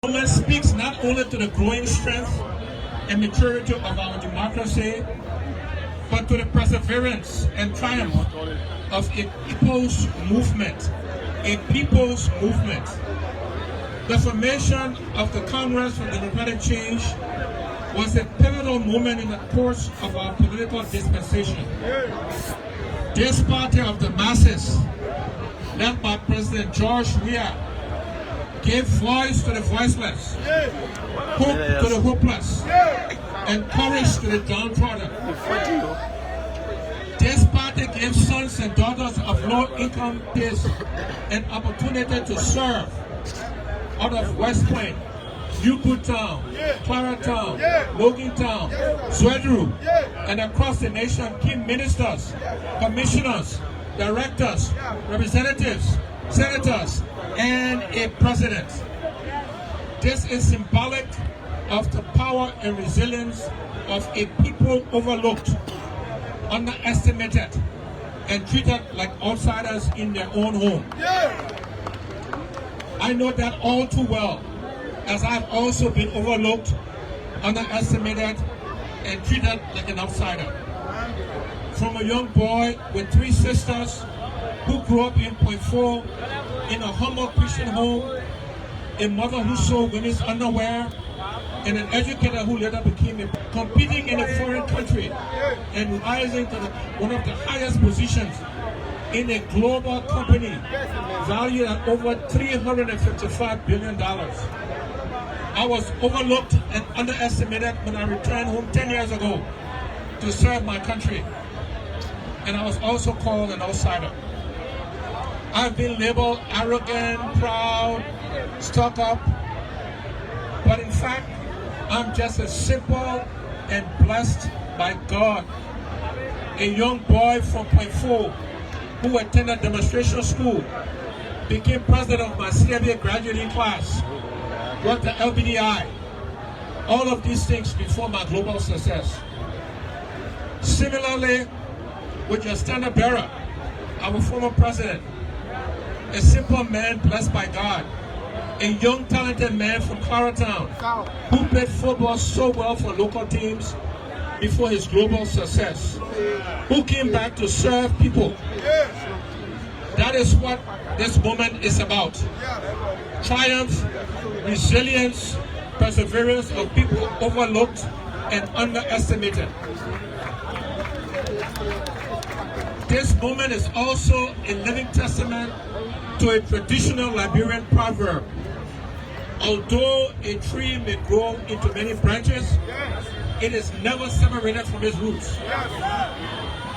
moment speaks not only to the growing strength and maturity of our democracy, but to the perseverance and triumph of a people's movement. A people's movement. The formation of the Congress for Democratic Change was a pivotal moment in the course of our political dispensation. This party of the masses, led by President George Weah, gave voice to the voiceless, hope to the hopeless, and courage to the downtrodden. This party gave sons and daughters of low-income kids an opportunity to serve out of West Point, Yukutown, Claratown, Logantown, Zwedru, and across the nation, key ministers, commissioners, directors, representatives, senators, and a president. This is symbolic of the power and resilience of a people overlooked, underestimated, and treated like outsiders in their own home. I know that all too well, as I've also been overlooked, underestimated, and treated like an outsider. From a young boy with 3 sisters who grew up in Point 4 in a humble Christian home, a mother who sold women's underwear, and an educator who later became competing in a foreign country and rising to one of the highest positions in a global company valued at over $355 billion. I was overlooked and underestimated when I returned home 10 years ago to serve my country. And I was also called an outsider. I've been labeled arrogant, proud, stuck up, but in fact, I'm just a simple and blessed by God. A young boy from Point 4 who attended demonstration school, became president of my CDC graduating class, got the LBDI, all of these things before my global success. Similarly, with your standard bearer, our former president, a simple man blessed by God, a young talented man from Claratown who played football so well for local teams before his global success, who came back to serve people. That is what this moment is about. Triumph, resilience, perseverance of people overlooked and underestimated. This moment is also a living testament to a traditional Liberian proverb. Although a tree may grow into many branches, it is never separated from its roots.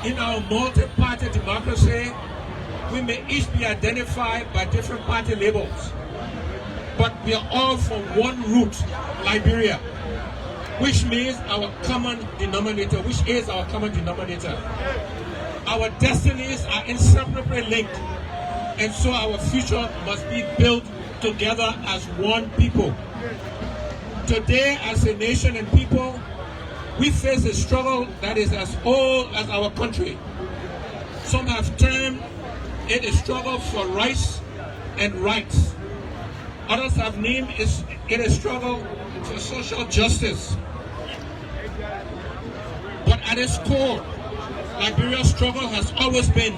In our multi-party democracy, we may each be identified by different party labels, but we are all from one root, Liberia, which means our common denominator, which is our common denominator. Our destinies are inseparably linked, and so our future must be built together as one people. Today, as a nation and people, we face a struggle that is as old as our country. Some have termed it a struggle for rights and rights. Others have named it a struggle for social justice. But at its core, Liberia's struggle has always been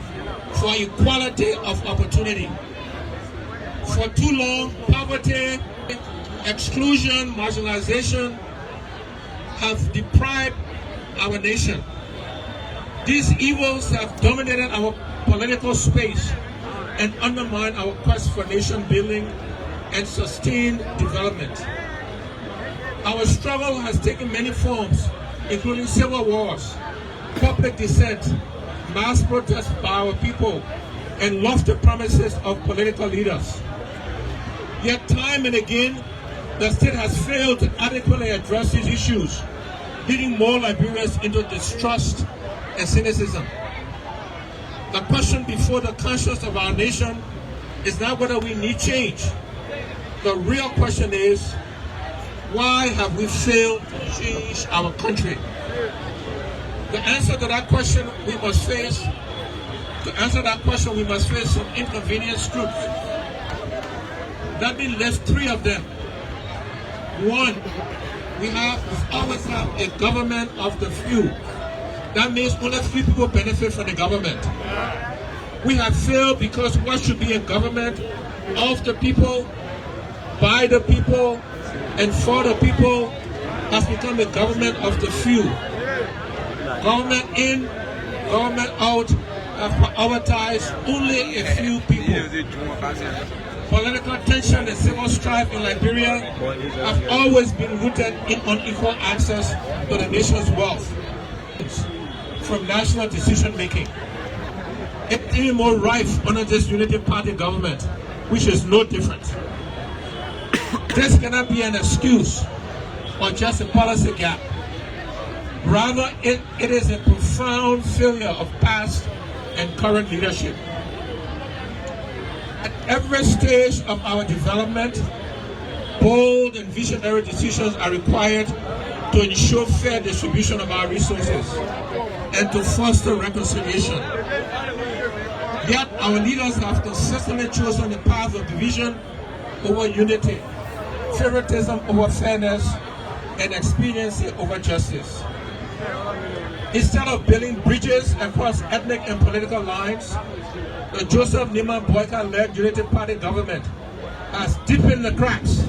for equality of opportunity. For too long, poverty, exclusion, marginalization have deprived our nation. These evils have dominated our political space and undermined our quest for nation building and sustained development. Our struggle has taken many forms, including civil wars, public dissent, mass protests by our people, and lofty promises of political leaders. Yet time and again, the state has failed to adequately address these issues, leading more Liberians into distrust and cynicism. The question before the conscience of our nation is not whether we need change. The real question is, why have we failed to change our country? The answer to that question we must face, some inconvenient truths. Let me list 3 of them. One, we always have a government of the few. That means only few people benefit from the government. We have failed because what should be a government of the people, by the people, and for the people has become a government of the few. Government in, government out have prioritized only a few people. Political tension and civil strife in Liberia have always been rooted in unequal access to the nation's wealth from national decision making. It's even more rife under this unity party government, which is no different. This cannot be an excuse or just a policy gap. Rather, it is a profound failure of past and current leadership. At every stage of our development, bold and visionary decisions are required to ensure fair distribution of our resources and to foster reconciliation. Yet our leaders have consistently chosen the path of division over unity, favoritism over fairness, and expediency over justice. Instead of building bridges across ethnic and political lines, the Joseph Nima Boyka-led Unity Party government has deepened the cracks,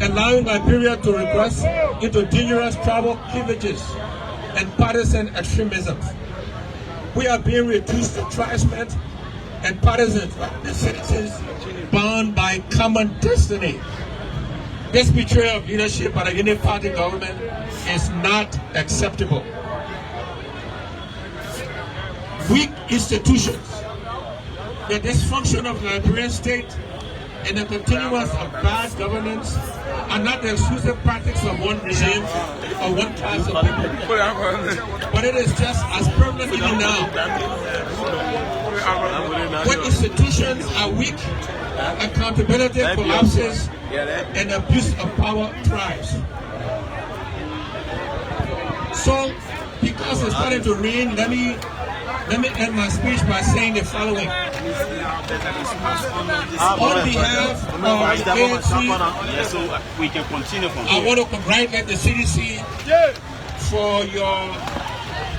allowing Liberia to regress into dangerous tribal cleavages and partisan extremisms. We are being reduced to tribesmen and partisans, the citizens bound by common destiny. This betrayal of leadership by the Unity Party government is not acceptable. Weak institutions, the dysfunction of the Liberian state, and the continuance of bad governance are not the exclusive practice of one regime or one class of people, but it is just as prevalent even now. When institutions are weak, accountability collapses and abuse of power thrives. So, because it's starting to rain, let me end my speech by saying the following. On behalf of the ANC, I want to congratulate the CDC for your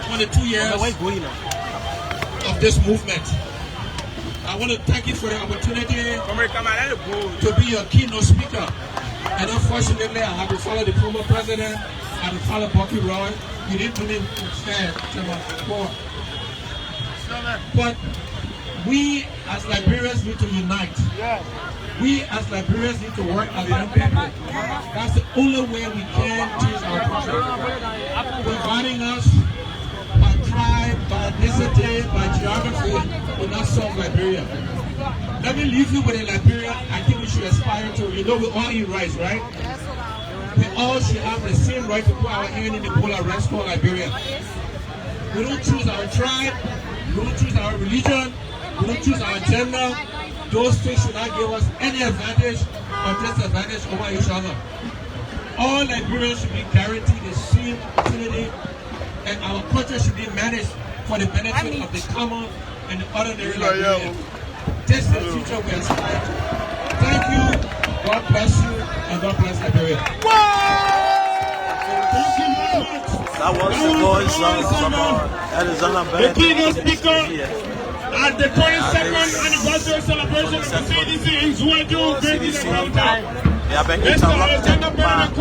22 years of this movement. I want to thank you for the opportunity to be your keynote speaker. And unfortunately, I have to follow the former president, I have to follow Bucky Roy. You didn't really stand to my support. But we as Liberians need to unite. We as Liberians need to work as one people. That's the only way we can change our country. Dividing us by tribe, by ethnicity, by geography will not solve Liberia. Let me leave you with a Liberia I think we should aspire to. You know we all eat rice, right? We all should have the same right to put our hand in the bowl of rice called Liberia. We don't choose our tribe. We don't choose our religion, we don't choose our gender. Those things should not give us any advantage or disadvantage over each other. All Liberians should be guaranteed the same opportunity, and our country should be managed for the benefit of the common and the ordinary Liberian. This is the future we aspire to. Thank you, God bless you, and God bless Liberia. Thank you very much. That was the voice of the keynote speaker at the 22nd anniversary celebration of the CDC in Zwedru, Gedeh, Mr. Alexander Bernard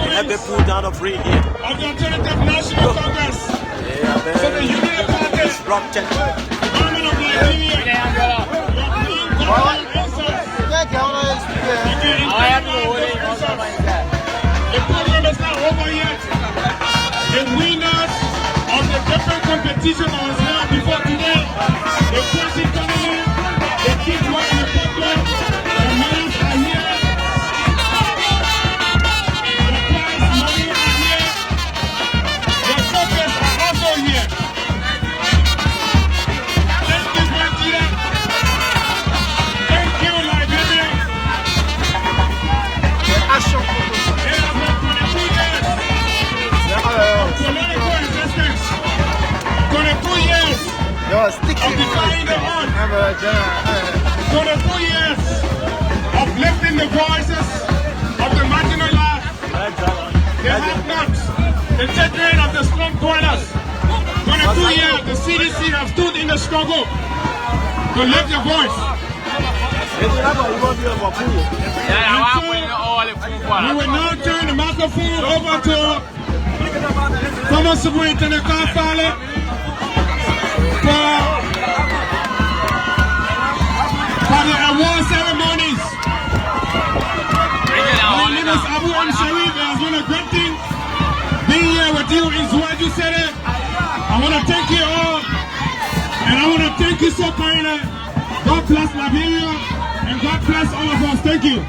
pull down of free here. Of the Alternative National Congress. So the Union Party, Government of Liberia, the program is not over yet. The winners of the different competition I was here before today, the first economy, the kids were in the public, the men are here, the prize money are here, the trophies are also here. Thank you, Nigeria. Thank you, Liberia. It has been 22 years of political resistance. 22 years of defying the odds. 22 years of lifting the voices of the marginalized. the children of the slum dwellers. For the 2 years, the CDC have stood in the struggle to lift your voice. We will now turn the microphone over to former Superintendent Kafale for the award ceremonies. My name is Abu M. Sharif. It has been a great thing being here with you in Zwedru City. I want to thank you all, and I want to thank you so kindly. God bless Liberia, and God bless all of us. Thank you.